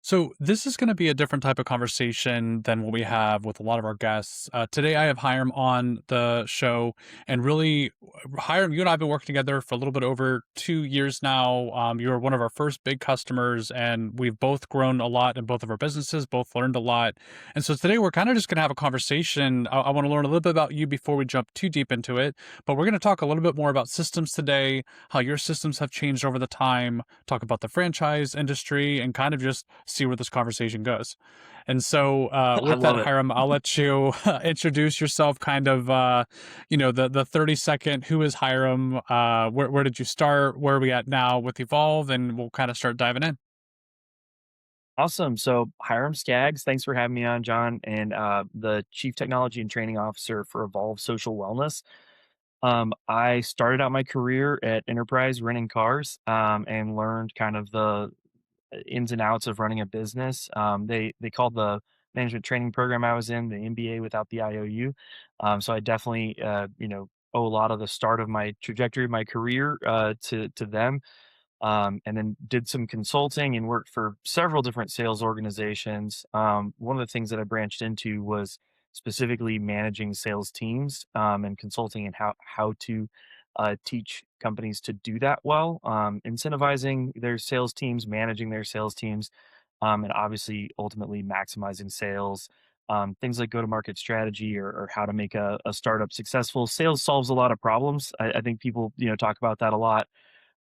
So this is going to be a different type of conversation than what we have with a lot of our guests. Today, I have Hiram on the show, and really, Hiram, you and I have been working together for a little bit over 2 years now. You were one of our first big customers, and we've both grown a lot in both of our businesses, both learned a lot. And so today, we're kind of just going to have a conversation. I want to learn a little bit about you before we jump too deep into it, but we're going to talk a little bit more about systems today, how your systems have changed over the time, talk about the franchise industry, and kind of just see where this conversation goes. And so, I with that, love it. Hiram, I'll let you introduce yourself. Kind of, the 30-second. Who is Hiram? Where did you start? Where are we at now with Evolve? And we'll kind of start diving in. Awesome. So, Hiram Skaggs, thanks for having me on, John, and the Chief Technology and Training Officer for Evolve Social Wellness. I started out my career at Enterprise renting cars and learned kind of the ins and outs of running a business. They called the management training program I was in the MBA without the IOU. So I definitely owe a lot of the start of my trajectory of my career to them. And then did some consulting and worked for several different sales organizations. One of the things that I branched into was specifically managing sales teams and consulting and how to teach companies to do that well, incentivizing their sales teams, managing their sales teams, and obviously ultimately maximizing sales. Things like go-to-market strategy or how to make a startup successful. Sales solves a lot of problems. I think people talk about that a lot.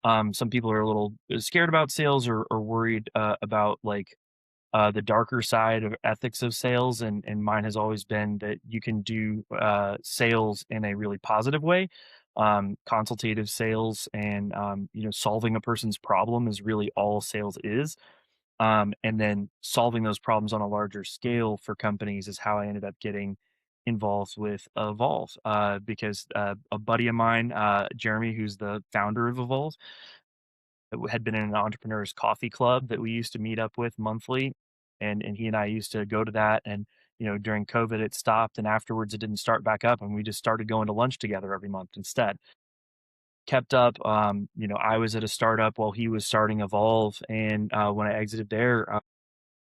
Some people are a little scared about sales or worried about like the darker side of ethics of sales, and mine has always been that you can do sales in a really positive way. Consultative sales and solving a person's problem is really all sales is. And then solving those problems on a larger scale for companies is how I ended up getting involved with Evolve because a buddy of mine, Jeremy, who's the founder of Evolve, had been in an entrepreneurs coffee club that we used to meet up with monthly, and he and I used to go to that. And during COVID, it stopped, and afterwards, it didn't start back up, and we just started going to lunch together every month instead. Kept up. I was at a startup while he was starting Evolve, and when I exited there,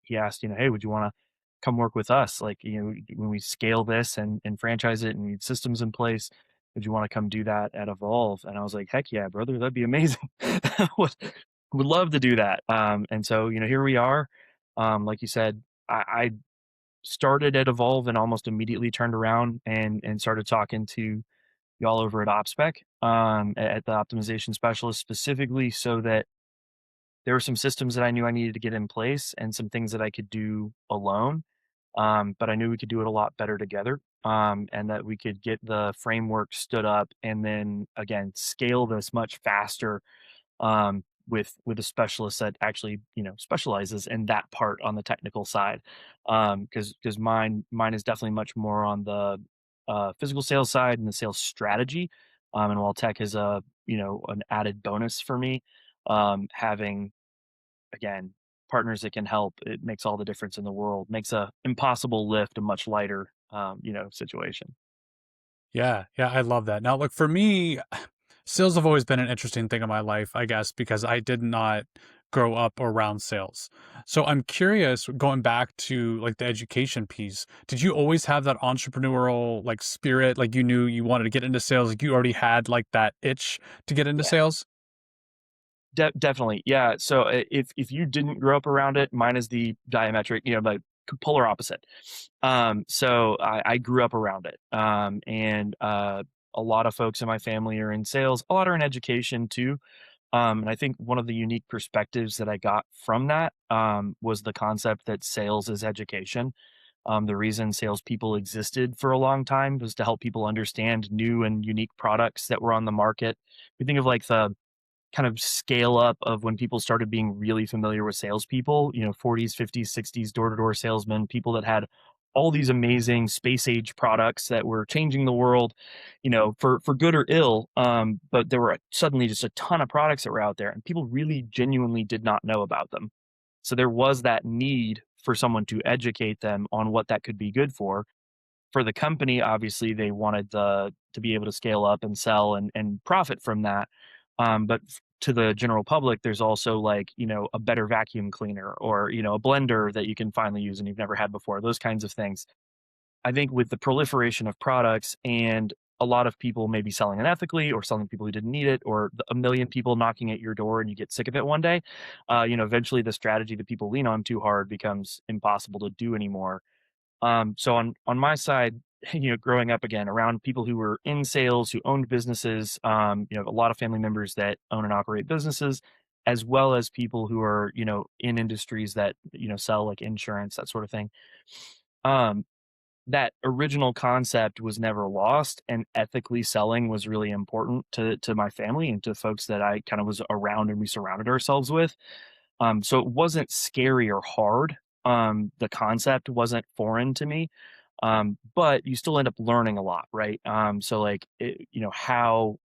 he asked, "Hey, would you want to come work with us? Like, when we scale this and franchise it and need systems in place, would you want to come do that at Evolve?" And I was like, "Heck yeah, brother, that'd be amazing. would would love to do that." And so, here we are. Like you said, I started at Evolve and almost immediately turned around and started talking to y'all over at OpSpec at the optimization specialist specifically so that there were some systems that I knew I needed to get in place and some things that I could do alone. But I knew we could do it a lot better together. And that we could get the framework stood up and then again scale this much faster with a specialist that actually specializes in that part on the technical side. Because mine is definitely much more on the physical sales side and the sales strategy. And while tech is a an added bonus for me, having again, partners that can help, it makes all the difference in the world. Makes a impossible lift a much lighter, situation. Yeah, yeah, I love that. Now, look, for me, sales have always been an interesting thing in my life, I guess, because I did not grow up around sales. So I'm curious, going back to like the education piece, did you always have that entrepreneurial like spirit? Like you knew you wanted to get into sales, like you already had like that itch to get into Yeah, sales? definitely. Yeah. So if you didn't grow up around it, mine is the diametric, like polar opposite. So I grew up around it, and a lot of folks in my family are in sales. A lot are in education too. And I think one of the unique perspectives that I got from that was the concept that sales is education. The reason salespeople existed for a long time was to help people understand new and unique products that were on the market. We think of like the kind of scale up of when people started being really familiar with salespeople, 40s, 50s, 60s, door to door salesmen, people that had all these amazing space age products that were changing the world, for good or ill. But there were suddenly just a ton of products that were out there and people really genuinely did not know about them. So there was that need for someone to educate them on what that could be good for. For the company, obviously, they wanted to be able to scale up and sell and profit from that. But to the general public, there's also like, a better vacuum cleaner or, a blender that you can finally use and you've never had before, those kinds of things. I think with the proliferation of products and a lot of people maybe selling unethically or selling to people who didn't need it, or a million people knocking at your door and you get sick of it one day, eventually the strategy that people lean on too hard becomes impossible to do anymore. So on my side, growing up again around people who were in sales, who owned businesses, a lot of family members that own and operate businesses, as well as people who are, in industries that, sell like insurance, that sort of thing. Um, that original concept was never lost, and ethically selling was really important to my family and to folks that I kind of was around and we surrounded ourselves with. So it wasn't scary or hard. The concept wasn't foreign to me. But you still end up learning a lot, right? So like, how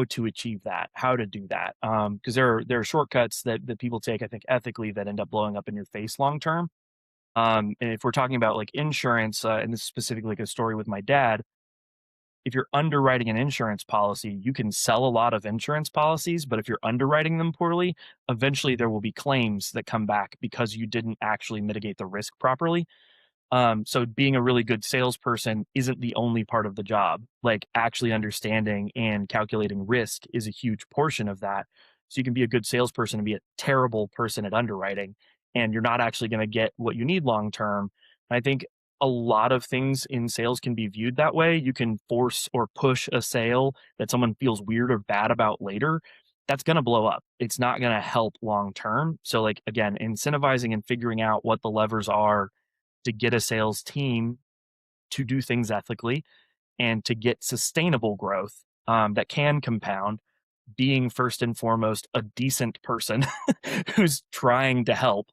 to achieve that, how to do that. Because there are shortcuts that people take, I think, ethically that end up blowing up in your face long term. And if we're talking about like insurance, and this is specifically like a story with my dad, if you're underwriting an insurance policy, you can sell a lot of insurance policies, but if you're underwriting them poorly, eventually there will be claims that come back because you didn't actually mitigate the risk properly. So being a really good salesperson isn't the only part of the job. Like actually understanding and calculating risk is a huge portion of that. So you can be a good salesperson and be a terrible person at underwriting, and you're not actually going to get what you need long term. And I think a lot of things in sales can be viewed that way. You can force or push a sale that someone feels weird or bad about later. That's going to blow up. It's not going to help long term. So, like, again, incentivizing and figuring out what the levers are to get a sales team to do things ethically and to get sustainable growth, that can compound, being first and foremost a decent person who's trying to help,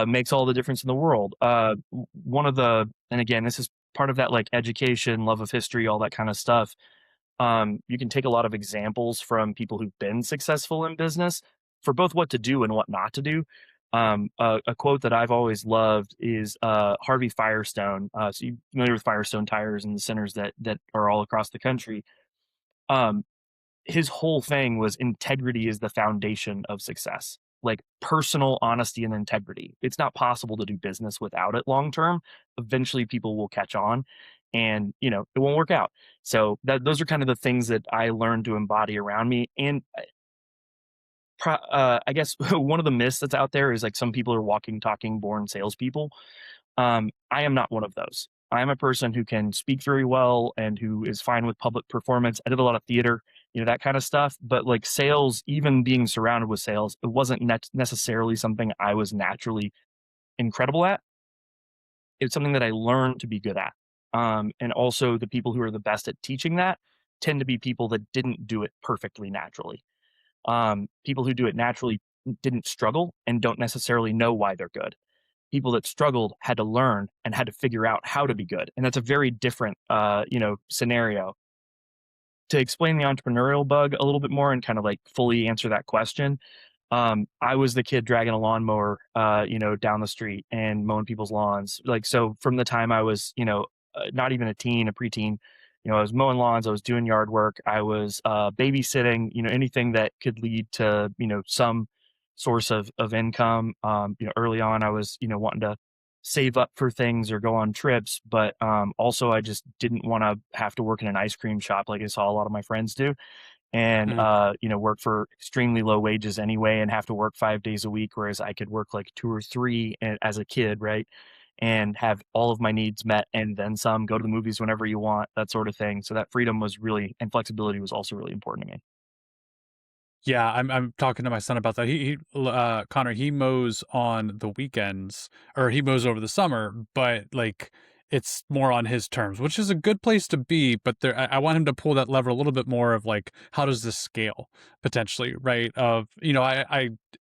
makes all the difference in the world. One of the, and again, this is part of that like education, love of history, all that kind of stuff. You can take a lot of examples from people who've been successful in business for both what to do and what not to do. A quote that I've always loved is Harvey Firestone. So you familiar with Firestone tires and the centers that are all across the country. Um, his whole thing was integrity is the foundation of success. Like personal honesty and integrity. It's not possible to do business without it long term. Eventually people will catch on and, it won't work out. So those are kind of the things that I learned to embody around me. And I guess one of the myths that's out there is like some people are walking, talking, born salespeople. I am not one of those. I am a person who can speak very well and who is fine with public performance. I did a lot of theater, that kind of stuff. But like sales, even being surrounded with sales, it wasn't necessarily something I was naturally incredible at. It's something that I learned to be good at. And also, the people who are the best at teaching that tend to be people that didn't do it perfectly naturally. People who do it naturally didn't struggle and don't necessarily know why they're good. People that struggled had to learn and had to figure out how to be good, and that's a very different, scenario. To explain the entrepreneurial bug a little bit more and kind of like fully answer that question, I was the kid dragging a lawnmower, down the street and mowing people's lawns. Like, so from the time I was, not even a teen, a preteen, I was mowing lawns, I was doing yard work, I was babysitting, anything that could lead to, some source of income. Early on, I was, wanting to save up for things or go on trips, but also I just didn't want to have to work in an ice cream shop like I saw a lot of my friends do and Mhm. work for extremely low wages anyway and have to work 5 days a week, whereas I could work like two or three as a kid, right? And have all of my needs met and then some, go to the movies whenever you want, that sort of thing. So that freedom was really, and flexibility was also really important to me. Yeah, I'm talking to my son about that. Connor, he mows on the weekends, or he mows over the summer, but like it's more on his terms, which is a good place to be. But I want him to pull that lever a little bit more of like, how does this scale potentially, right? Of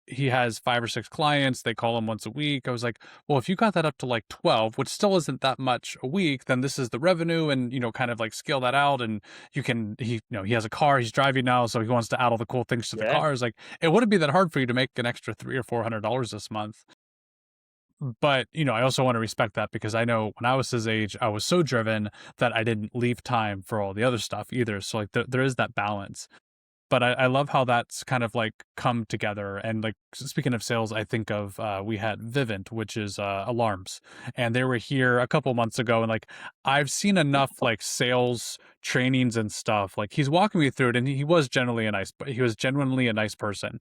he has 5 or 6 clients. They call him once a week. I was like, well, if you got that up to like 12, which still isn't that much a week, then this is the revenue, and kind of like scale that out, and he has a car, he's driving now, so he wants to add all the cool things to the Yeah. car. Is like, it wouldn't be that hard for you to make an extra $300 or $400 this month. But I also want to respect that, because I know when I was his age, I was so driven that I didn't leave time for all the other stuff either. So like there is that balance. but I love how that's kind of like come together. And like speaking of sales, I think of we had Vivint, which is alarms, and they were here a couple months ago. And like I've seen enough like sales trainings and stuff. Like he's walking me through it, and he was generally a nice, he was genuinely a nice person.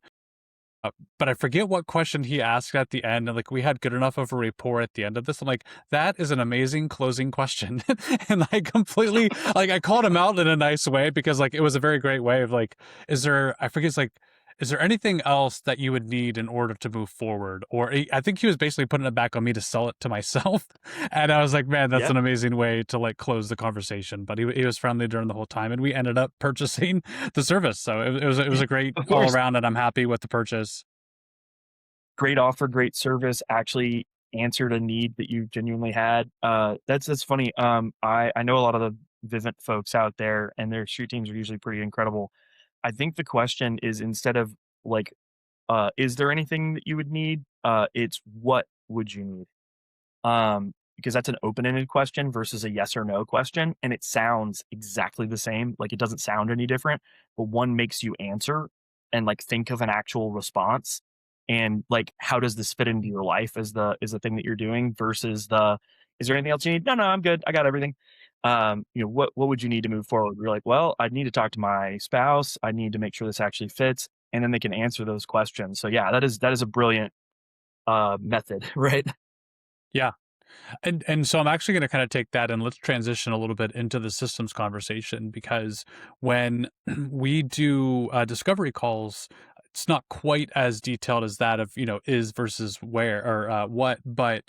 But I forget what question he asked at the end, and like we had good enough of a rapport at the end of this. I'm like, that is an amazing closing question, and I completely like I called him out in a nice way because like it was a very great way of like, is there? I forget. It's like, is there anything else that you would need in order to move forward? Or I think he was basically putting it back on me to sell it to myself, and I was like, man, that's Yeah, an amazing way to like close the conversation. But he was friendly during the whole time, and we ended up purchasing the service. So it was a great of all course. around, and I'm happy with the purchase. Great offer, great service, actually answered a need that you genuinely had. That's funny. I know a lot of the Vivint folks out there, and their street teams are usually pretty incredible. I think the question is, instead of like, is there anything that you would need? It's what would you need? Because that's an open-ended question versus a yes or no question, and it sounds exactly the same. Like, it doesn't sound any different, but one makes you answer and like think of an actual response, and like, how does this fit into your life is the thing that you're doing versus the, is there anything else you need? No, no, I'm good. I got everything. What would you need to move forward? We're like, well, I need to talk to my spouse. I need to make sure this actually fits, and then they can answer those questions. So yeah, that is a brilliant method, right? Yeah. And so I'm actually going to kind of take that and let's transition a little bit into the systems conversation because when we do discovery calls, it's not quite as detailed as that of is versus where or what, but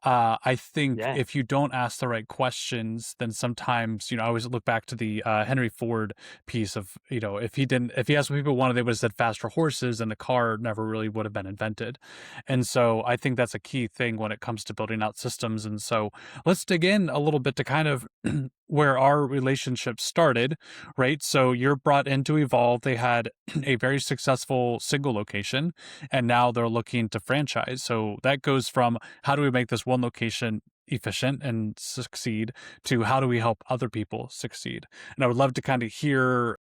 I think Yeah. if you don't ask the right questions, then sometimes I always look back to the Henry Ford piece of if he asked what people wanted, they would have said faster horses, and the car never really would have been invented. And so I think that's a key thing when it comes to building out systems. And so let's dig in a little bit to kind of where our relationship started, right? So you're brought in to Evolve. They had a very successful single location, and now they're looking to franchise. So that goes from how do we make this one location efficient and succeed to how do we help other people succeed? And I would love to kind of hear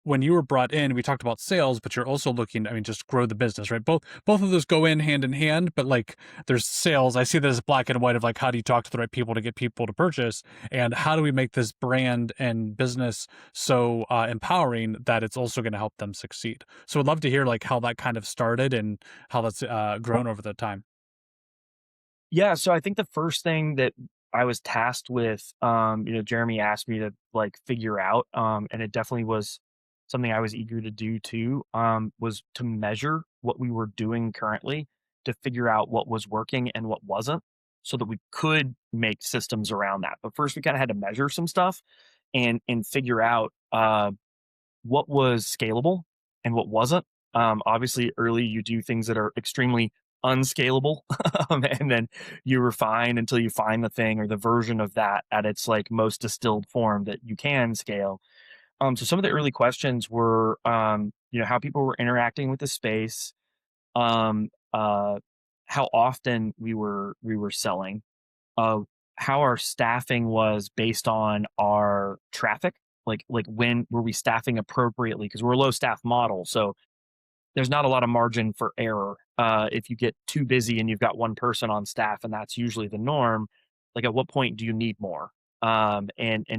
when you were brought in, we talked about sales, but you're also looking, I mean, just grow the business, right? Both of those go in hand, but like there's sales. I see that as black and white of like how do you talk to the right people to get people to purchase, and how do we make this brand and business so empowering that it's also going to help them succeed. So I'd love to hear like how that kind of started and how that's grown over the time. Yeah, so I think the first thing that I was tasked with, Jeremy asked me to like figure out, and it definitely was something I was eager to do too, was to measure what we were doing currently to figure out what was working and what wasn't, so that we could make systems around that. But first, we kind of had to measure some stuff and figure out what was scalable and what wasn't. Obviously, early you do things that are extremely unscalable, and then you refine until you find the thing or the version of that at its like most distilled form that you can scale. So some of the early questions were, how people were interacting with the space, um, uh, how often we were selling, uh, how our staffing was based on our traffic. Like when were we staffing appropriately? Because we're a low staff model, so there's not a lot of margin for error. If you get too busy and you've got one person on staff, and that's usually the norm, like at what point do you need more? And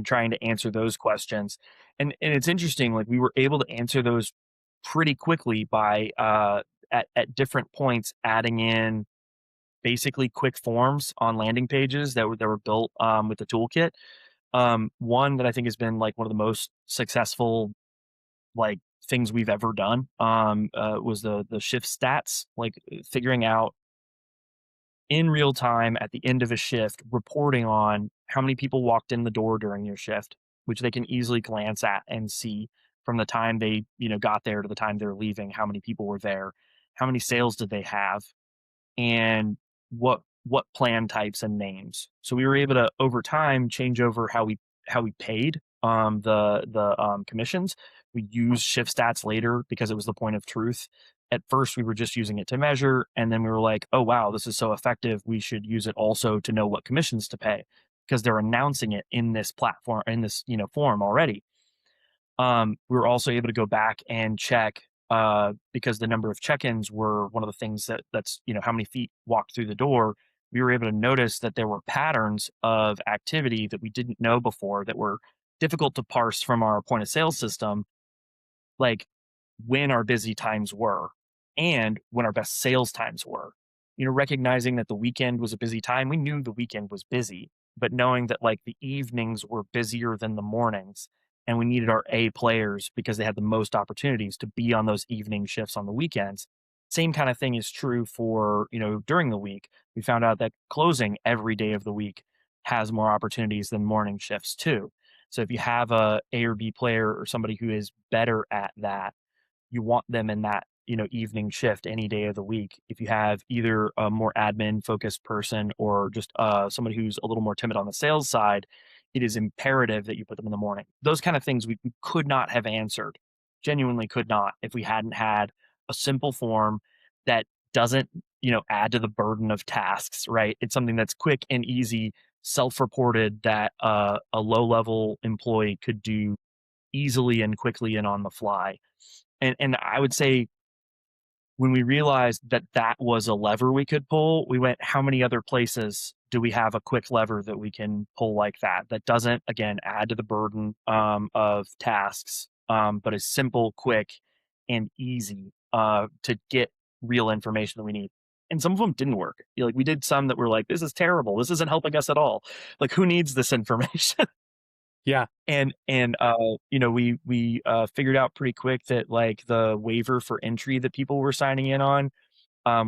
trying to answer those questions, and it's interesting. Like we were able to answer those pretty quickly by at different points adding in basically quick forms on landing pages that were built with the toolkit. One that I think has been like one of the most successful like things we've ever done was the shift stats, like figuring out in real time at the end of a shift, reporting on how many people walked in the door during your shift, which they can easily glance at and see from the time they got there to the time they're leaving, how many people were there, how many sales did they have, and what plan types and names. So we were able to over time change over how we paid the commissions. We used shift stats later because it was the point of truth. At first, we were just using it to measure, and then we were like, "Oh wow, this is so effective. We should use it also to know what commissions to pay because they're announcing it in this platform in this form already." We were also able to go back and check, because the number of check-ins were one of the things that's, how many feet walked through the door. We were able to notice that there were patterns of activity that we didn't know before that were difficult to parse from our point of sale system, like when our busy times were and when our best sales times were. Recognizing that the weekend was a busy time, we knew the weekend was busy, but knowing that like the evenings were busier than the mornings and we needed our A players because they had the most opportunities to be on those evening shifts on the weekends. Same kind of thing is true for, during the week. We found out that closing every day of the week has more opportunities than morning shifts too. So if you have A or B player or somebody who is better at that, you want them in that, evening shift any day of the week. If you have either a more admin focused person or just somebody who's a little more timid on the sales side, it is imperative that you put them in the morning. Those kind of things we could not have answered, genuinely could not, if we hadn't had a simple form that doesn't, add to the burden of tasks, right? It's something that's quick and easy, self-reported, that a low-level employee could do easily and quickly and on the fly. And I would say when we realized that that was a lever we could pull, we went, how many other places do we have a quick lever that we can pull like that? That doesn't, again, add to the burden of tasks, but is simple, quick, and easy to get real information that we need. And some of them didn't work. Like we did some that were like, this is terrible. This isn't helping us at all. Like, who needs this information? Yeah. We figured out pretty quick that like the waiver for entry that people were signing in on,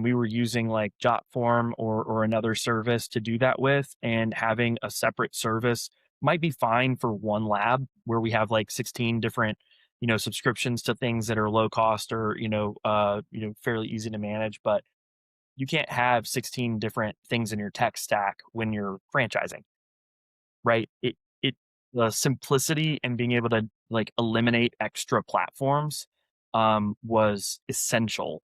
we were using like Jotform or another service to do that with, and having a separate service might be fine for one lab where we have like 16 different, subscriptions to things that are low cost or, fairly easy to manage. But you can't have 16 different things in your tech stack when you're franchising, right? It The simplicity and being able to, like, eliminate extra platforms, was essential.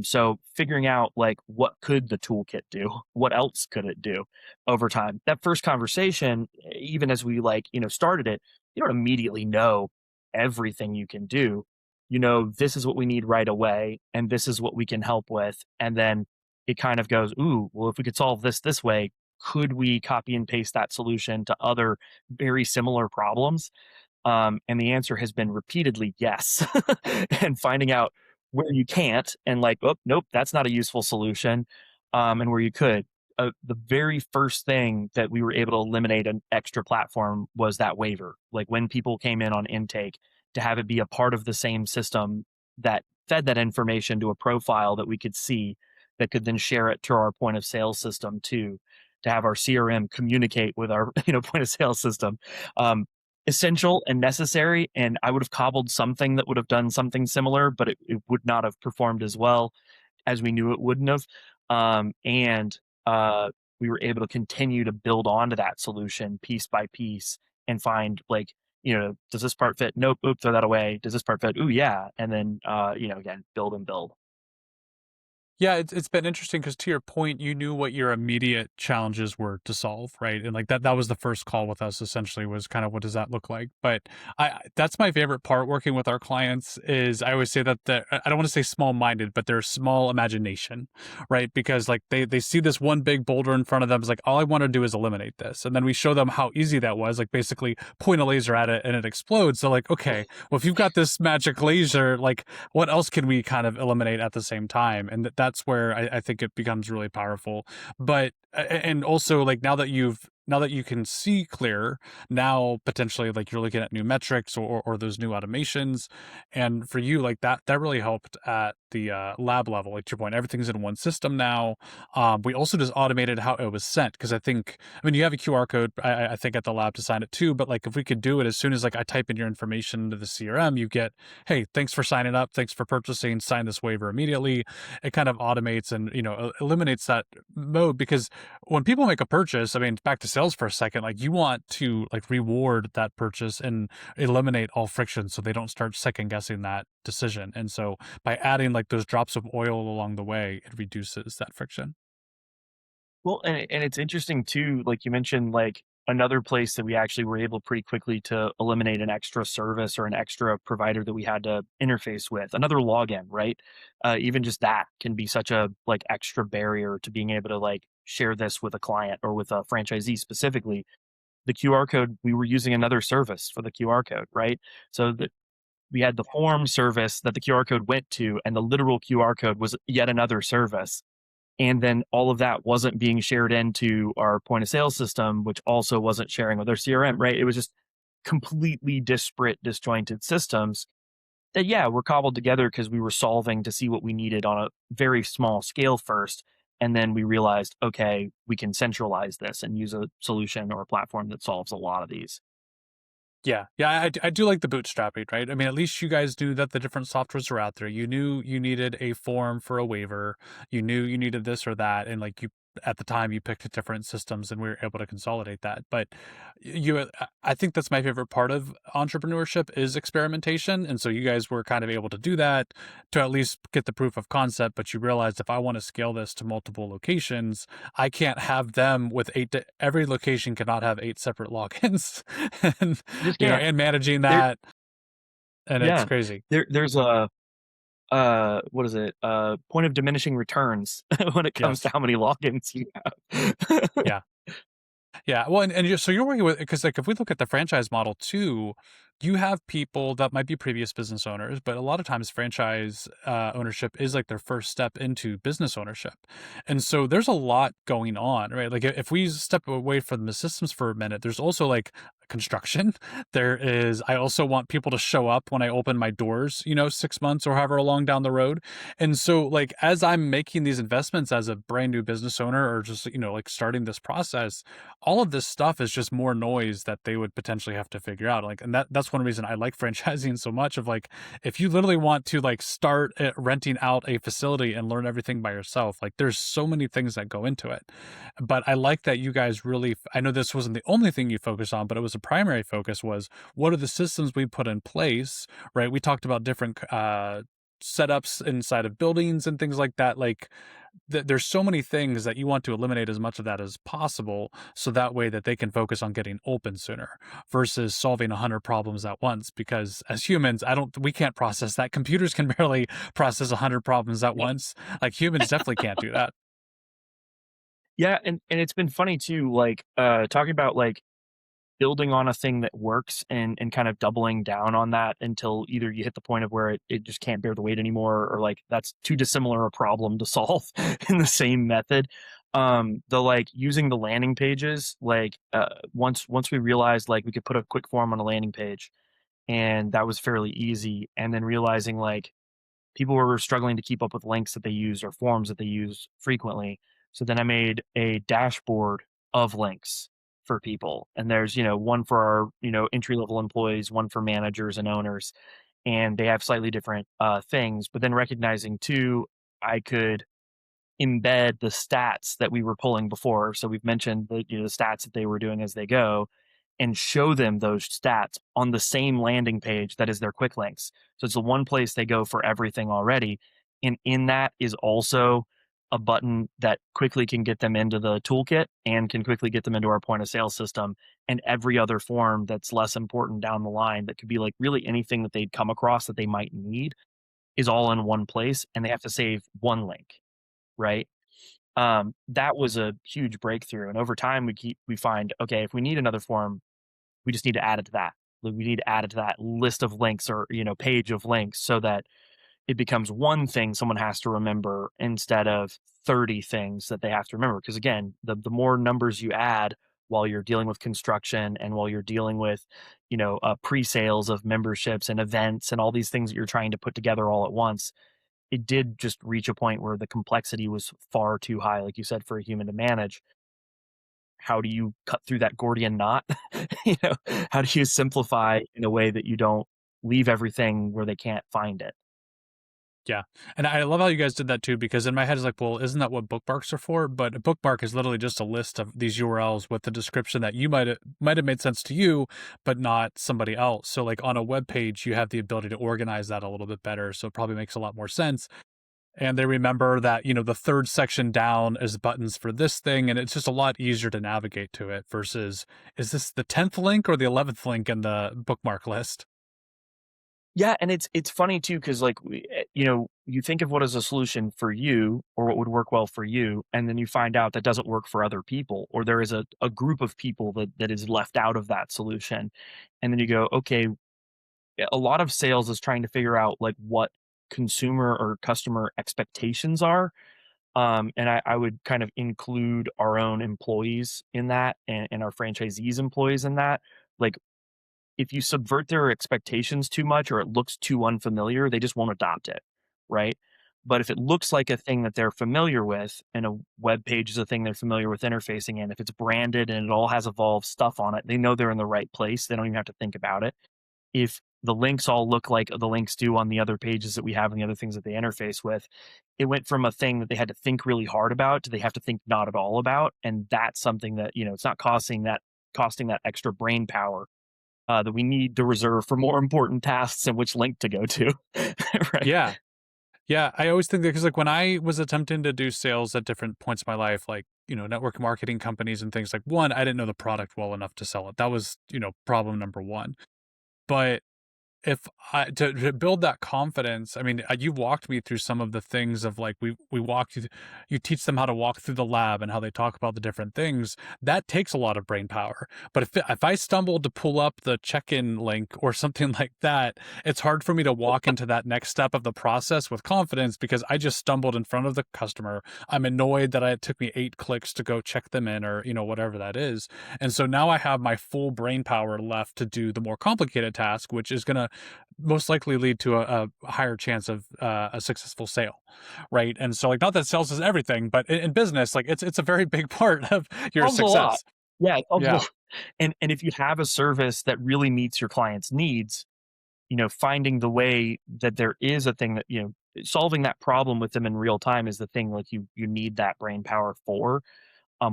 So figuring out, like, what could the toolkit do? What else could it do over time? That first conversation, even as we, like, started it, you don't immediately know everything you can do. This is what we need right away, and this is what we can help with, and then it kind of goes, "Ooh, well, if we could solve this way, could we copy and paste that solution to other very similar problems?" And the answer has been repeatedly yes. And finding out where you can't and like, oh, nope, that's not a useful solution. And where you could. The very first thing that we were able to eliminate an extra platform was that waiver. Like when people came in on intake, to have it be a part of the same system that fed that information to a profile that we could see, that could then share it to our point of sale system too, to have our CRM communicate with our point of sale system. Essential and necessary, and I would have cobbled something that would have done something similar, but it would not have performed as well as we knew it wouldn't have. And we were able to continue to build onto that solution piece by piece and find like, does this part fit? Nope, oop, throw that away. Does this part fit? Ooh, yeah. And then again, build and build. Yeah, it's been interesting because to your point, you knew what your immediate challenges were to solve, right? And like that was the first call with us essentially was kind of what does that look like? But that's my favorite part working with our clients is I always say that I don't want to say small-minded, but they're small imagination, right? Because like they see this one big boulder in front of them, is like all I want to do is eliminate this. And then we show them how easy that was, like basically point a laser at it and it explodes. So like, okay, well if you've got this magic laser, like what else can we kind of eliminate at the same time? And that's where I think it becomes really powerful. But and also like now that you can see clear, now potentially like you're looking at new metrics or those new automations. And for you, like that really helped at the lab level. Like to your point, everything's in one system now. We also just automated how it was sent because I mean, you have a QR code, I think at the lab to sign it too. But like if we could do it as soon as like I type in your information into the CRM, you get, hey, thanks for signing up, thanks for purchasing, sign this waiver immediately. It kind of automates and eliminates that mode because when people make a purchase, I mean, back to sales for a second, like you want to like reward that purchase and eliminate all friction so they don't start second guessing that decision. And so by adding like those drops of oil along the way, it reduces that friction. Well, and it's interesting too, like you mentioned, like another place that we actually were able pretty quickly to eliminate an extra service or an extra provider that we had to interface with, another login, right? Even just that can be such a like extra barrier to being able to like share this with a client or with a franchisee specifically. The QR code, we were using another service for the QR code, right? So that we had the form service that the QR code went to, and the literal QR code was yet another service. And then all of that wasn't being shared into our point of sale system, which also wasn't sharing with our CRM, right? It was just completely disparate, disjointed systems that, yeah, were cobbled together because we were solving to see what we needed on a very small scale first. And then we realized, okay, we can centralize this and use a solution or a platform that solves a lot of these. Yeah, yeah, I do like the bootstrapping, right? I mean, at least you guys knew that the different softwares were out there. You knew you needed a form for a waiver. You knew you needed this or that, and like you at the time you picked different systems, and we were able to consolidate that. But I think that's my favorite part of entrepreneurship is experimentation, and so you guys were kind of able to do that to at least get the proof of concept. But you realized if I want to scale this to multiple locations, I can't have them with every location cannot have 8 separate logins. And You just can't. and managing There, that, and it's yeah, crazy. there's a what is it? Point of diminishing returns when it comes to Yes. how many logins you have. Yeah. Yeah, well, and so you're working with because like if we look at the franchise model too, you have people that might be previous business owners, but a lot of times franchise ownership is like their first step into business ownership, and so there's a lot going on, right? Like if we step away from the systems for a minute, there's also like construction. There is. I also want people to show up when I open my doors, 6 months or however long down the road, and so like as I'm making these investments as a brand new business owner or just like starting this process, all of this stuff is just more noise that they would potentially have to figure out. Like, and that's one reason I like franchising so much. Of like, if you literally want to like start renting out a facility and learn everything by yourself, like there's so many things that go into it. But I like that you guys really. I know this wasn't the only thing you focus on, but it was a primary focus. Was what are the systems we put in place? Right. We talked about different setups inside of buildings and things like that. Like there's so many things that you want to eliminate as much of that as possible so that way that they can focus on getting open sooner versus solving 100 problems at once, because as humans we can't process that. Computers can barely process 100 problems at Yep. once. Like humans definitely can't do that. Yeah, and it's been funny too, like talking about like building on a thing that works and kind of doubling down on that until either you hit the point of where it just can't bear the weight anymore, or like that's too dissimilar a problem to solve in the same method. The like using the landing pages, like once we realized like we could put a quick form on a landing page, and that was fairly easy, and then realizing like people were struggling to keep up with links that they use or forms that they use frequently. So then I made a dashboard of links for people. And there's, one for our, entry level employees, one for managers and owners. And they have slightly different things. But then recognizing too, I could embed the stats that we were pulling before. So we've mentioned the stats that they were doing as they go, and show them those stats on the same landing page that is their quick links. So it's the one place they go for everything already. And in that is also a button that quickly can get them into the toolkit and can quickly get them into our point of sale system, and every other form that's less important down the line that could be like really anything that they'd come across that they might need is all in one place, and they have to save one link, right? That was a huge breakthrough. And over time, we find, okay, if we need another form, we just need to add it to that. Like, we need to add it to that list of links or page of links so that it becomes one thing someone has to remember instead of 30 things that they have to remember. Because again, the more numbers you add while you're dealing with construction and while you're dealing with pre-sales of memberships and events and all these things that you're trying to put together all at once, it did just reach a point where the complexity was far too high, like you said, for a human to manage. How do you cut through that Gordian knot? you know, how do you simplify in a way that you don't leave everything where they can't find it? Yeah. And I love how you guys did that too, because in my head it's like, well, isn't that what bookmarks are for? But a bookmark is literally just a list of these URLs with the description that you might have made sense to you, but not somebody else. So like on a web page, you have the ability to organize that a little bit better. So it probably makes a lot more sense. and they remember that, the third section down is buttons for this thing, and it's just a lot easier to navigate to it versus, is this the 10th link or the 11th link in the bookmark list? Yeah, and it's funny too because like you think of what is a solution for you or what would work well for you, and then you find out that doesn't work for other people, or there is a group of people that is left out of that solution, and then you go, okay, a lot of sales is trying to figure out like what consumer or customer expectations are. And I would kind of include our own employees in that and our franchisees employees in that. Like if you subvert their expectations too much or it looks too unfamiliar, they just won't adopt it, right? But if it looks like a thing that they're familiar with and a web page is a thing they're familiar with interfacing in, if it's branded and it all has evolved stuff on it, they know they're in the right place. They don't even have to think about it. If the links all look like the links do on the other pages that we have and the other things that they interface with, it went from a thing that they had to think really hard about to they have to think not at all about. And that's something that, it's not costing that extra brain power that we need to reserve for more important tasks and which link to go to. Right. Yeah. Yeah, I always think that because, like, when I was attempting to do sales at different points in my life, like, network marketing companies and things, like, one, I didn't know the product well enough to sell it. That was, problem number one. But if I to build that confidence, I mean, you walked me through some of the things of, like, we walked you teach them how to walk through the lab and how they talk about the different things. That takes a lot of brain power. But if I stumbled to pull up the check-in link or something like that, it's hard for me to walk into that next step of the process with confidence because I just stumbled in front of the customer. I'm annoyed that it took me 8 clicks to go check them in or, whatever that is. And so now I have my full brain power left to do the more complicated task, which is going to most likely lead to a higher chance of a successful sale, right? And so, like, not that sales is everything, but in business, like, it's a very big part of your Solves a lot. success. Yeah, it solves a Yeah, lot. And if you have a service that really meets your client's needs, finding the way that there is a thing that, solving that problem with them in real time is the thing like you need that brain power for,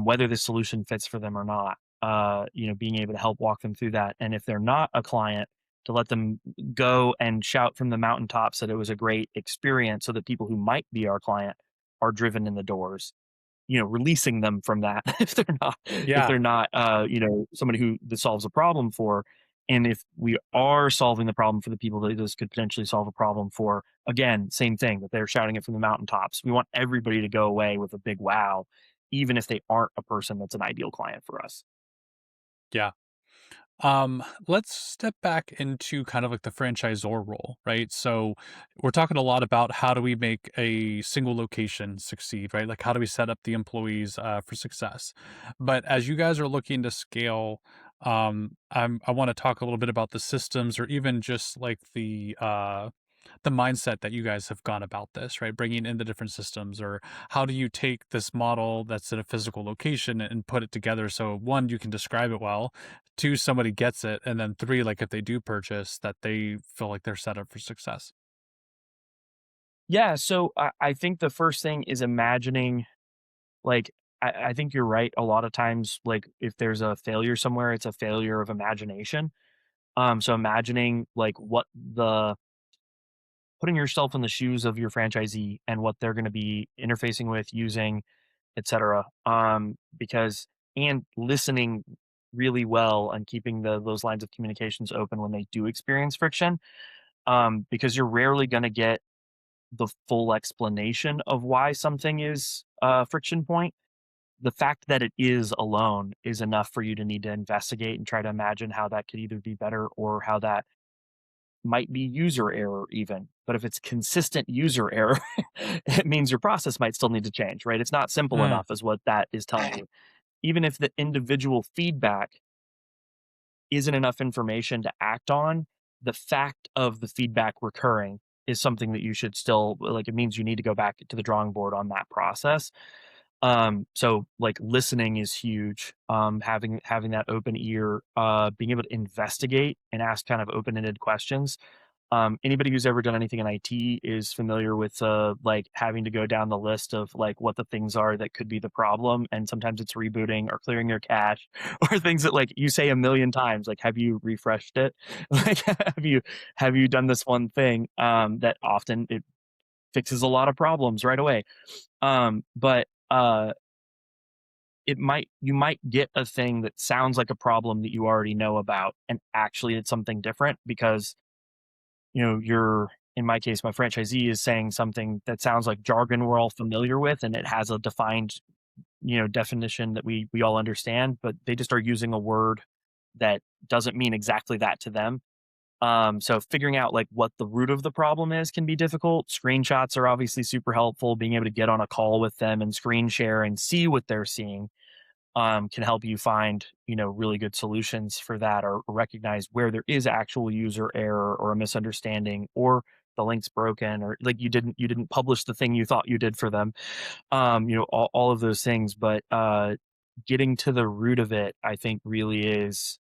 whether the solution fits for them or not. Being able to help walk them through that. And if they're not a client, to let them go and shout from the mountaintops that it was a great experience so that people who might be our client are driven in the doors, releasing them from that if yeah, they're not somebody who this solves a problem for. And if we are solving the problem for the people that this could potentially solve a problem for, again, same thing that they're shouting it from the mountaintops. We want everybody to go away with a big wow, even if they aren't a person that's an ideal client for us. yeah. Let's step back into kind of like the franchisor role, right? So we're talking a lot about how do we make a single location succeed, right? Like, how do we set up the employees for success? But as you guys are looking to scale, I want to talk a little bit about the systems or even just like the mindset that you guys have gone about this, right? Bringing in the different systems, or how do you take this model that's in a physical location and put it together so one, you can describe it well, two, somebody gets it, and then three, like if they do purchase, that they feel like they're set up for success. Yeah, so I think the first thing is imagining, like, I think you're right. A lot of times, like, if there's a failure somewhere, it's a failure of imagination. So imagining like what the putting yourself in the shoes of your franchisee and what they're going to be interfacing with, using, etc. Because and listening really well and keeping those lines of communications open when they do experience friction. Because you're rarely going to get the full explanation of why something is a friction point. The fact that it is alone is enough for you to need to investigate and try to imagine how that could either be better or how that might be user error even. But if it's consistent user error, it means your process might still need to change, right? It's not simple Mm, enough is what that is telling you. Even if the individual feedback isn't enough information to act on, the fact of the feedback recurring is something that you should still like. It means you need to go back to the drawing board on that process. So like listening is huge. Having that open ear, being able to investigate and ask kind of open-ended questions. Anybody who's ever done anything in IT is familiar with like having to go down the list of like what the things are that could be the problem, and sometimes it's rebooting or clearing your cache or things that like you say a million times. Like, have you refreshed it? Like, have you done this one thing? That often it fixes a lot of problems right away. But it might you might get a thing that sounds like a problem that you already know about, and actually it's something different because you're in my case, my franchisee is saying something that sounds like jargon we're all familiar with, and it has a defined definition that we all understand, but they just are using a word that doesn't mean exactly that to them. So figuring out like what the root of the problem is can be difficult. Screenshots are obviously super helpful. Being able to get on a call with them and screen share and see what they're seeing can help you find really good solutions for that, or recognize where there is actual user error or a misunderstanding, or the link's broken, or like you didn't publish the thing you thought you did for them. All of those things. But getting to the root of it, I think, really is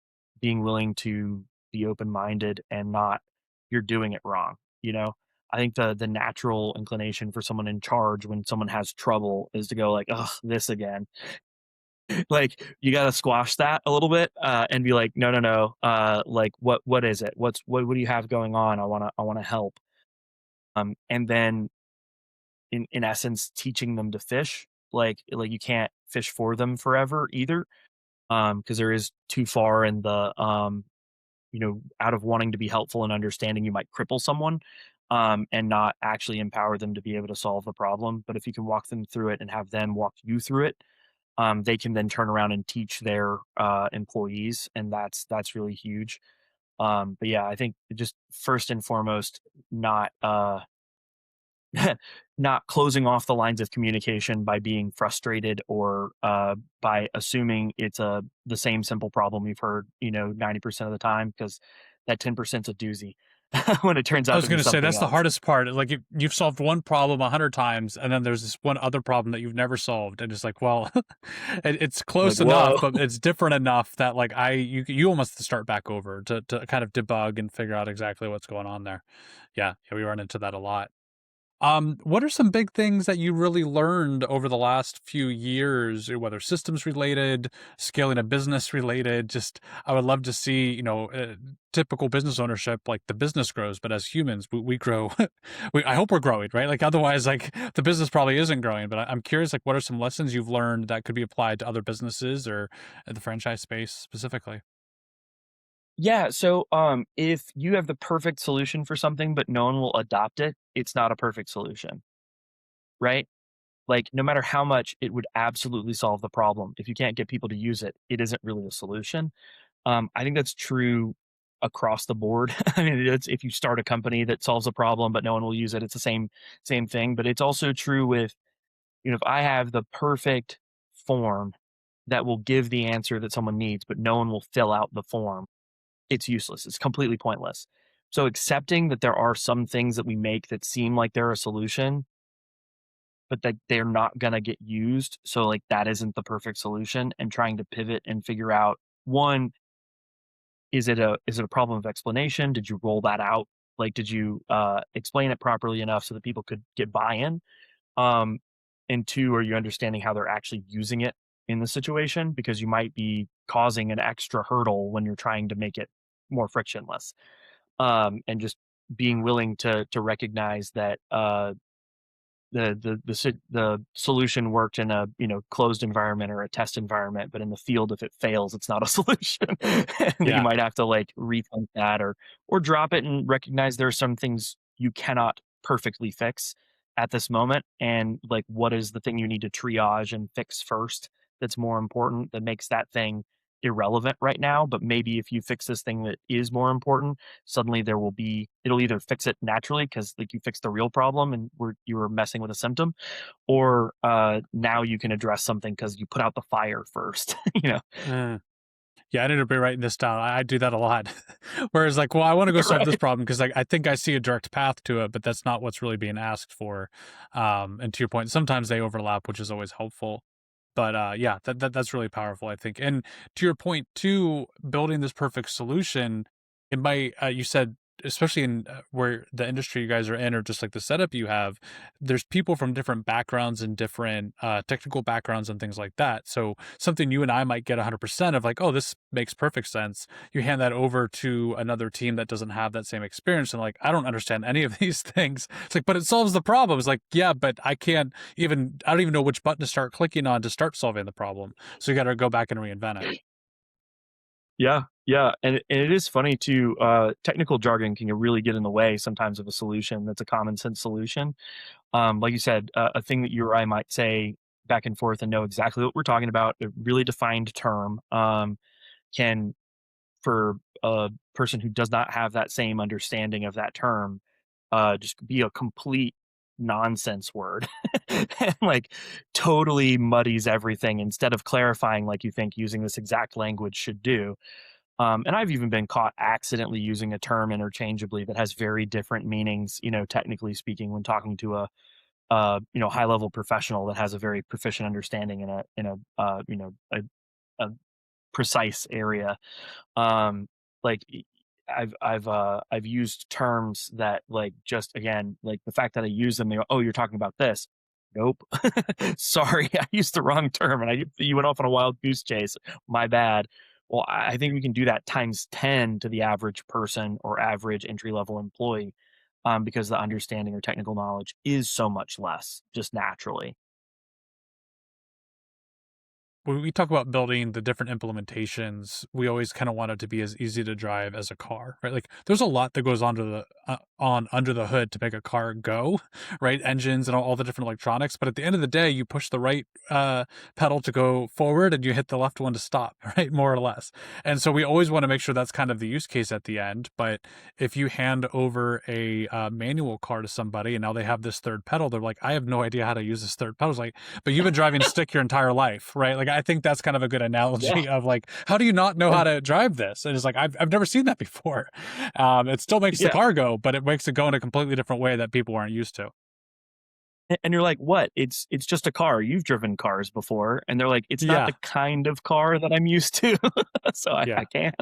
being willing to be open-minded and not, you're doing it wrong. I think the natural inclination for someone in charge when someone has trouble is to go like, "Ugh, this again." Like, you got to squash that a little bit, and be like, "No, no, no. Like, what is it? What do you have going on? I want to help." And then in essence teaching them to fish. Like you can't fish for them forever either, because there is too far in the out of wanting to be helpful and understanding, you might cripple someone, and not actually empower them to be able to solve the problem. But if you can walk them through it and have them walk you through it, they can then turn around and teach their employees, and that's really huge. But yeah, I think just first and foremost, not not closing off the lines of communication by being frustrated, or by assuming it's the same simple problem you've heard 90% of the time, because that 10% is a doozy when it turns I out was to be going to say something that's the else. hardest part. Like you've solved one problem 100 times, and then there's this one other problem that you've never solved, and it's like, well, it's Like, close enough, whoa. but it's different enough that like you almost have to start back over to kind of debug and figure out exactly what's going on there. Yeah, we run into that a lot. What are some big things that you really learned over the last few years, whether systems related, scaling a business related? Just, I would love to see, typical business ownership, like the business grows, but as humans, we grow. I hope we're growing, right? Like otherwise, like the business probably isn't growing. But I'm curious, like, what are some lessons you've learned that could be applied to other businesses or the franchise space specifically? Yeah, so if you have the perfect solution for something but no one will adopt it, it's not a perfect solution, right? Like, no matter how much it would absolutely solve the problem, if you can't get people to use it, it isn't really a solution. I think that's true across the board. I mean, it's, if you start a company that solves a problem but no one will use it, it's the same thing. But it's also true with, if I have the perfect form that will give the answer that someone needs, but no one will fill out the form, it's useless. It's completely pointless. So accepting that there are some things that we make that seem like they're a solution, but that they're not gonna get used. So like that isn't the perfect solution, and trying to pivot and figure out, one, is it a problem of explanation? Did you roll that out? Like, did you explain it properly enough so that people could get buy-in? Um, and two, are you understanding how they're actually using it in the situation? Because you might be causing an extra hurdle when you're trying to make it more frictionless. And just being willing to recognize that the solution worked in a closed environment or a test environment, but in the field, if it fails, it's not a solution, and that you Yeah. might have to like rethink that, or drop it and recognize there are some things you cannot perfectly fix at this moment, and like what is the thing you need to triage and fix first that's more important, that makes that thing irrelevant right now. But maybe if you fix this thing that is more important, suddenly it'll either fix it naturally because like you fixed the real problem and you were messing with a symptom, or now you can address something because you put out the fire first. Uh, yeah, I need to be writing this down. I do that a lot. Whereas, like, well, I want to go solve this Right. problem because, like, I think I see a direct path to it, but that's not what's really being asked for. And to your point, sometimes they overlap, which is always helpful. But yeah, that's really powerful, I think. And to your point too, building this perfect solution, it might. You said especially in where the industry you guys are in, or just like the setup you have, there's people from different backgrounds and different technical backgrounds and things like that. So something you and I might get 100% of, like, oh, this makes perfect sense. You hand that over to another team that doesn't have that same experience, and like, I don't understand any of these things. It's like, but it solves the problem. It's like, yeah, but I don't even know which button to start clicking on to start solving the problem. So you got to go back and reinvent it. Yeah, yeah, and it is funny too, technical jargon can really get in the way sometimes of a solution that's a common sense solution. Like you said, a thing that you or I might say back and forth and know exactly what we're talking about, a really defined term, can, for a person who does not have that same understanding of that term, just be a complete nonsense word and like totally muddies everything instead of clarifying like you think using this exact language should do. And I've even been caught accidentally using a term interchangeably that has very different meanings, technically speaking, when talking to a high level professional that has a very proficient understanding in a precise area. Like I've used terms that like just again like the fact that I use them, they go, "Oh, you're talking about this." Nope. Sorry, I used the wrong term, and you went off on a wild goose chase. My bad. Well, I think we can do that times 10 to the average person or average entry level employee, because the understanding or technical knowledge is so much less just naturally. When we talk about building the different implementations, we always kind of want it to be as easy to drive as a car, right? Like there's a lot that goes on under the hood to make a car go, right? Engines and all the different electronics. But at the end of the day, you push the right pedal to go forward and you hit the left one to stop, right? More or less. And so we always want to make sure that's kind of the use case at the end. But if you hand over a manual car to somebody and now they have this third pedal, they're like, I have no idea how to use this third pedal. It's like, but you've been driving stick your entire life, right? Like I think that's kind of a good Yeah. analogy of like, how do you not know how to drive this? And it's like I've never seen that before. It still makes the Yeah. car go, but it makes it go in a completely different way that people aren't used to. And you're like, "What? It's just a car. You've driven cars before." And they're like, "It's not Yeah, the kind of car that I'm used to." So I yeah. can't.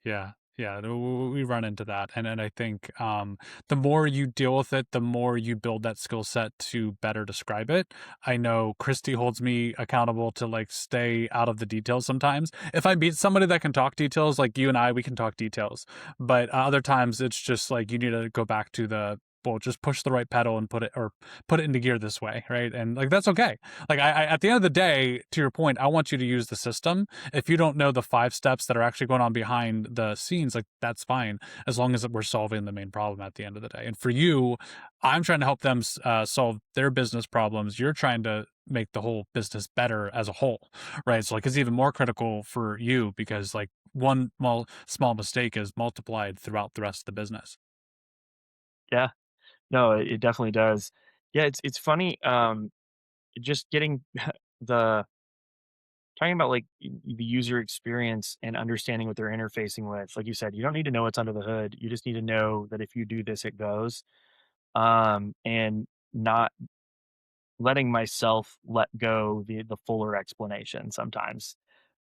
Yeah, yeah, we run into that, and I think the more you deal with it, the more you build that skill set to better describe it. I know Christy holds me accountable to like stay out of the details sometimes. If I meet somebody that can talk details, like you and I, we can talk details. But other times, it's just like you need to go back to the, well, just push the right pedal and put it into gear this way, right? And like that's okay. Like at the end of the day, to your point, I want you to use the system. If you don't know the 5 steps that are actually going on behind the scenes, like that's fine, as long as we're solving the main problem at the end of the day. And for you, I'm trying to help them solve their business problems. You're trying to make the whole business better as a whole, right? So like it's even more critical for you because like one small mistake is multiplied throughout the rest of the business. Yeah. No, it definitely does. Yeah, it's funny, just getting the talking about, like, the user experience and understanding what they're interfacing with. Like you said, you don't need to know what's under the hood. You just need to know that if you do this, it goes. And not letting myself let go the fuller explanation sometimes.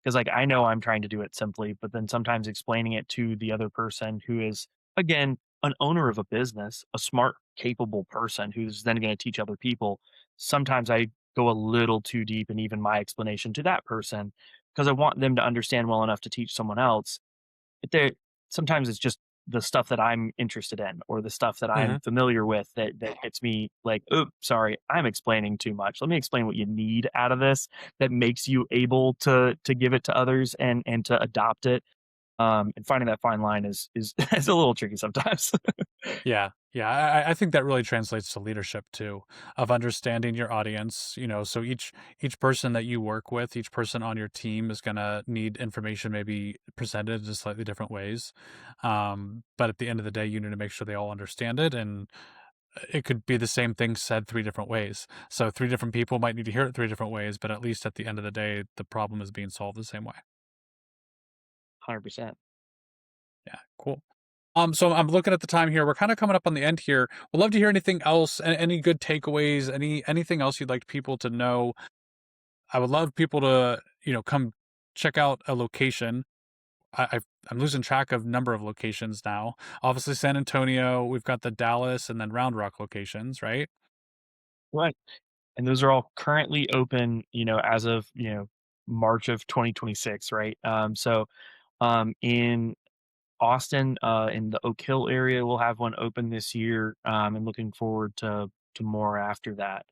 Because like I know I'm trying to do it simply, but then sometimes explaining it to the other person who is again an owner of a business, a smart, capable person who's then going to teach other people. Sometimes I go a little too deep in even my explanation to that person because I want them to understand well enough to teach someone else. But there sometimes it's just the stuff that I'm interested in or the stuff that I'm familiar with that hits me like, "Oops, sorry, I'm explaining too much. Let me explain what you need out of this that makes you able to give it to others and to adopt it." And finding that fine line is is a little tricky sometimes. Yeah, yeah, I think that really translates to leadership too, of understanding your audience. You know, so each person that you work with, each person on your team is gonna need information maybe presented in slightly different ways. But at the end of the day, you need to make sure they all understand it, and it could be the same thing said 3 different ways. So 3 different people might need to hear it 3 different ways, but at least at the end of the day, the problem is being solved the same way. 100%. Yeah, cool. So I'm looking at the time here. We're kind of coming up on the end here. Would love to hear anything else, any good takeaways, anything else you'd like people to know. I would love people to, come check out a location. I'm losing track of number of locations now. Obviously, San Antonio, we've got the Dallas and then Round Rock locations, right? Right. And those are all currently open, as of, March of 2026, right? In Austin, in the Oak Hill area, we'll have one open this year, and looking forward to more after that.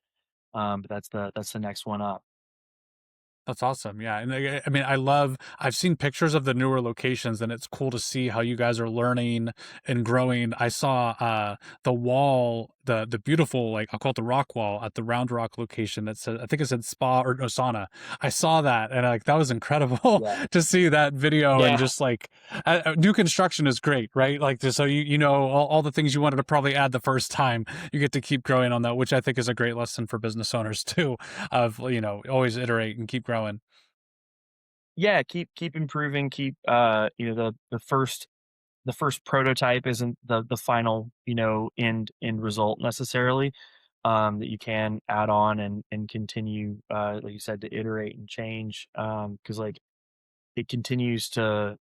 But that's the next one up. That's awesome. Yeah. And I mean, I've seen pictures of the newer locations and it's cool to see how you guys are learning and growing. I saw the wall, the beautiful, like I'll call it the rock wall at the Round Rock location that said, I think it said spa or no sauna. I saw that and like that was incredible Yeah. to see that video and Yeah. just like new construction is great, right? Like just so you know all the things you wanted to probably add the first time, you get to keep growing on that, which I think is a great lesson for business owners too of always iterate and keep growing. Yeah, keep improving, keep the first prototype isn't the final, end result necessarily. That you can add on and continue, like you said, to iterate and change. Because like it continues to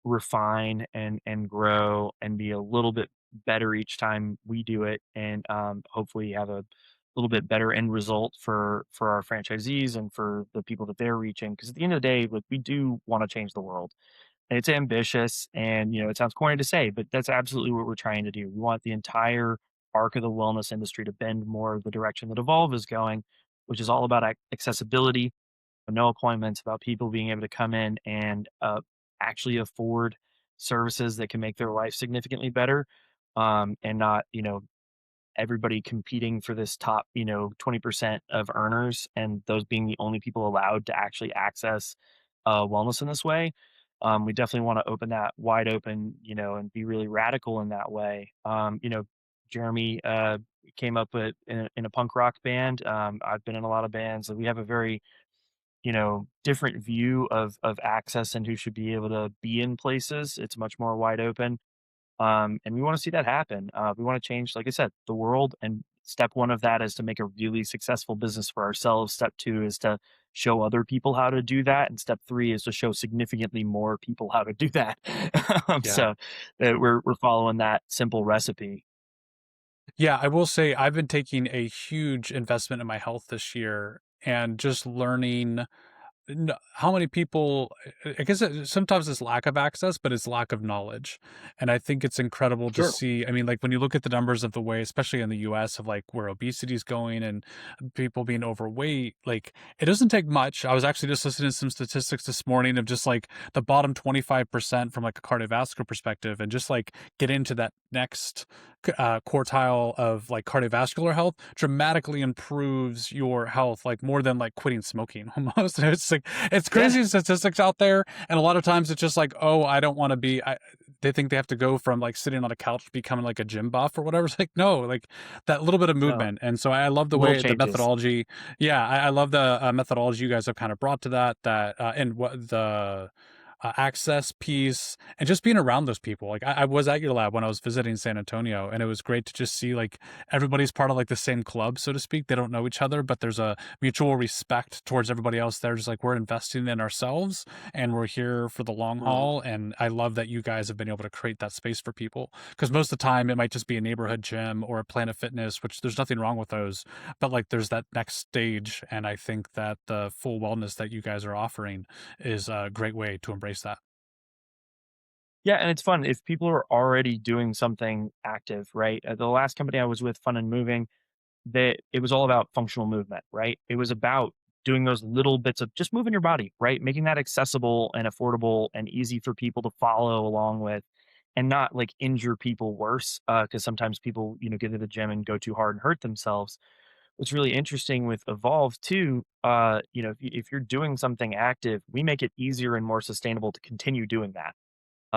refine and grow and be a little bit better each time we do it, and hopefully have a little bit better end result for our franchisees and for the people that they're reaching. Because at the end of the day, like we do want to change the world, and it's ambitious, and it sounds corny to say, but that's absolutely what we're trying to do. We want the entire arc of the wellness industry to bend more the direction that Evolve is going, which is all about accessibility, no appointments, about people being able to come in and actually afford services that can make their life significantly better, and not everybody competing for this top 20% of earners, and those being the only people allowed to actually access wellness in this way. We definitely want to open that wide open, and be really radical in that way. Jeremy came up with in a punk rock band. I've been in a lot of bands, and we have a very different view of access and who should be able to be in places. It's much more wide open. And we want to see that happen. We want to change, like I said, the world. And step one of that is to make a really successful business for ourselves. Step two is to show other people how to do that. And step three is to show significantly more people how to do that. Yeah. So we're following that simple recipe. Yeah, I will say I've been taking a huge investment in my health this year and just learning how many people I guess sometimes it's lack of access, but it's lack of knowledge. And I think it's incredible to Sure. see. I mean, like when you look at the numbers of the way, especially in the US, of like where obesity is going and people being overweight, like it doesn't take much. I was actually just listening to some statistics this morning of just like the bottom 25% from like a cardiovascular perspective and just like get into that next quartile of like cardiovascular health dramatically improves your health like more than like quitting smoking almost. It's like it's Yeah. crazy statistics out there, and a lot of times it's just like, oh, I don't want to be. They think they have to go from like sitting on a couch to becoming like a gym buff or whatever. It's like no, like that little bit of No. movement. And so I love the Little way the changes. methodology. Yeah, I love the methodology you guys have kind of brought to that. And what the access piece and just being around those people. Like I was at your lab when I was visiting San Antonio, and it was great to just see like everybody's part of like the same club, so to speak. They don't know each other, but there's a mutual respect towards everybody else. They're just like we're investing in ourselves and we're here for the long Mhm. haul. And I love that you guys have been able to create that space for people because most of the time it might just be a neighborhood gym or a Planet Fitness, which there's nothing wrong with those, but like there's that next stage, and I think that the full wellness that you guys are offering is a great way to embrace that. Yeah, and it's fun if people are already doing something active, right? The last company I was with, Fun and Moving, that it was all about functional movement, right? It was about doing those little bits of just moving your body, right? Making that accessible and affordable and easy for people to follow along with, and not like injure people worse. Because sometimes people, get to the gym and go too hard and hurt themselves. What's really interesting with Evolve too, if you're doing something active, we make it easier and more sustainable to continue doing that.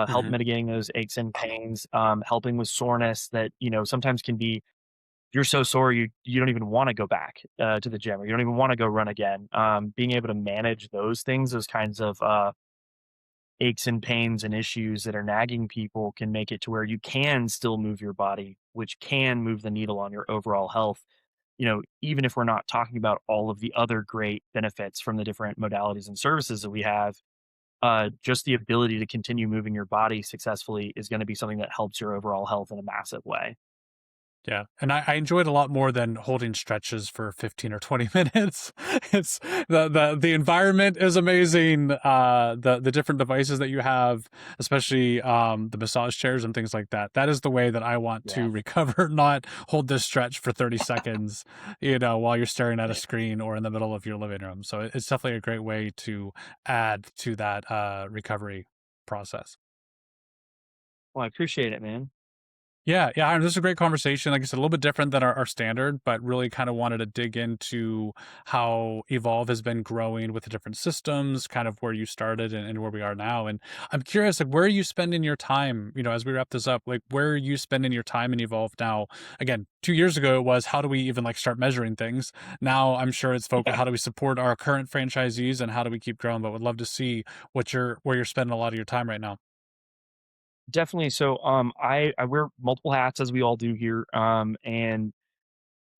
Help Mhm. mitigating those aches and pains, helping with soreness that sometimes can be, you're so sore you don't even want to go back to the gym, or you don't even want to go run again. Being able to manage those things, those kinds of aches and pains and issues that are nagging people, can make it to where you can still move your body, which can move the needle on your overall health. Even if we're not talking about all of the other great benefits from the different modalities and services that we have, just the ability to continue moving your body successfulully is going to be something that helps your overall health in a massive way. Yeah, and I enjoy it a lot more than holding stretches for 15 or 20 minutes. It's the environment is amazing. The different devices that you have, especially the massage chairs and things like that. That is the way that I want Yeah. to recover, not hold this stretch for 30 seconds, while you're staring at a screen or in the middle of your living room. So it's definitely a great way to add to that recovery process. Well, I appreciate it, man. Yeah, yeah, and this is a great conversation. Like I said, a little bit different than our standard, but really kind of wanted to dig into how Evolve has been growing with the different systems, kind of where you started and where we are now. And I'm curious, like, where are you spending your time? As we wrap this up, like, where are you spending your time in Evolve now? Again, 2 years ago it was how do we even like start measuring things. Now I'm sure it's focused Yeah, how do we support our current franchisees and how do we keep growing. But would love to see where you're spending a lot of your time right now. definitely. So, I wear multiple hats as we all do here. And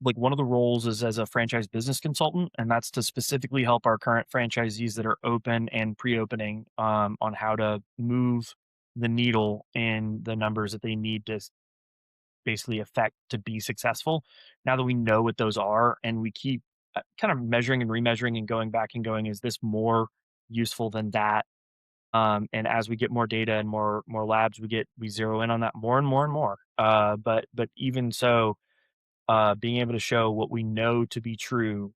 like one of the roles is as a franchise business consultant, and that's to specifically help our current franchisees that are open and pre-opening on how to move the needle in the numbers that they need to basically affect to be successful. Now that we know what those are, and we keep kind of measuring and remeasuring and going back and going, is this more useful than that? And as we get more data and more labs, we zero in on that more and more and more. But even so, being able to show what we know to be true,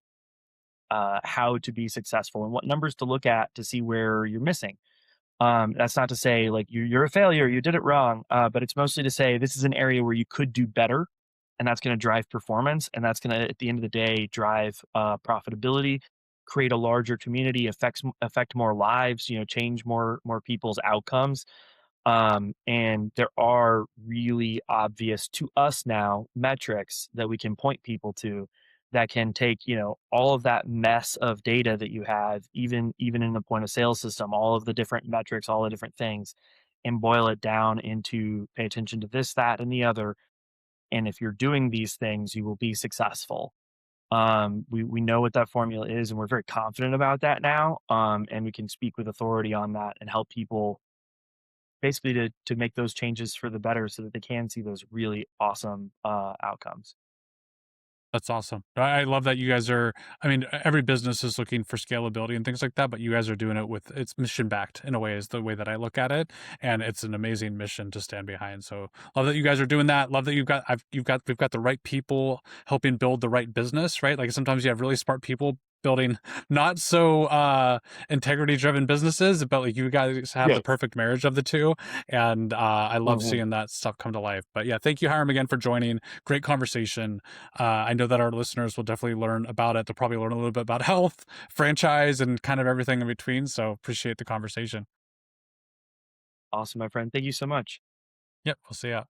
how to be successful, and what numbers to look at to see where you're missing. That's not to say like you're a failure, you did it wrong, but it's mostly to say this is an area where you could do better, and that's going to drive performance, and that's going to, at the end of the day, drive profitability, create a larger community, affect more lives, change more people's outcomes. And there are really obvious to us now metrics that we can point people to that can take, all of that mess of data that you have, even in the point of sale system, all of the different metrics, all the different things, and boil it down into pay attention to this, that, and the other. And if you're doing these things, you will be successful. We know what that formula is, and we're very confident about that now. And we can speak with authority on that and help people basically to make those changes for the better so that they can see those really awesome, outcomes. That's awesome. I love that you guys are. I mean, every business is looking for scalability and things like that, but you guys are doing it with it's mission backed in a way, is the way that I look at it, and it's an amazing mission to stand behind. So love that you guys are doing that. Love that we've got the right people helping build the right business, right? Like sometimes you have really smart people building not so integrity driven businesses, but like you guys have Yeah. the perfect marriage of the two, and I love Mhm. seeing that stuff come to life. But yeah, thank you, Hiram, again for joining. Great conversation. I know that our listeners will definitely learn about it. They'll probably learn a little bit about health, franchise, and kind of everything in between. So appreciate the conversation. Awesome, my friend. Thank you so much. Yep, we'll see ya.